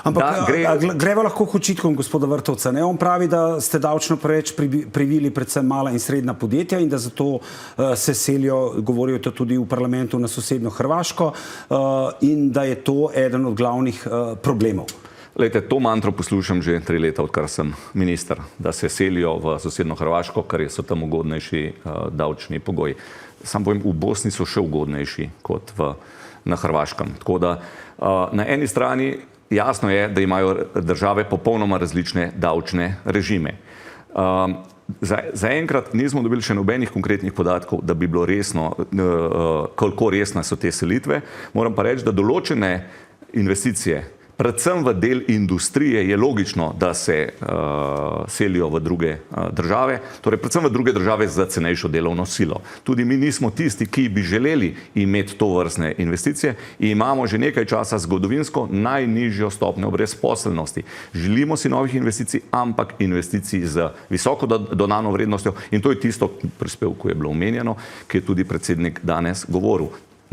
Ampak greva lahko k očitkom gospoda Vrtovca. On pravi, da ste davčno preveč privili predvsem mala in srednja podjetja in da zato se selijo, govorijo to tudi v parlamentu, na sosednjo Hrvaško in da je to eden od glavnih problemov. Lejte, to mantro poslušam že 3 leta, odkar sem minister, da se selijo v sosednjo Hrvaško, ker so tam ugodnejši davčni pogoji. Sam povem, v Bosni so še ugodnejši kot na Hrvaškem. Tako da na eni strani jasno je, da imajo države popolnoma različne davčne režime. Zaenkrat nismo dobili še nobenih konkretnih podatkov, da bi bilo resno, koliko resne so te selitve. Moram pa reči, da določene investicije, predvsem v del industrije, je logično, da se selijo v druge države, torej predvsem v druge države za cenejšo delovno silo. Tudi mi nismo tisti, ki bi želeli imeti to vrstne investicije in imamo že nekaj časa zgodovinsko najnižjo stopnjo brezposelnosti. Želimo si novih investicij, ampak investicij z visoko dodano vrednostjo in to je tisto prispevku, ki je bilo omenjeno, ki je tudi predsednik danes govoril.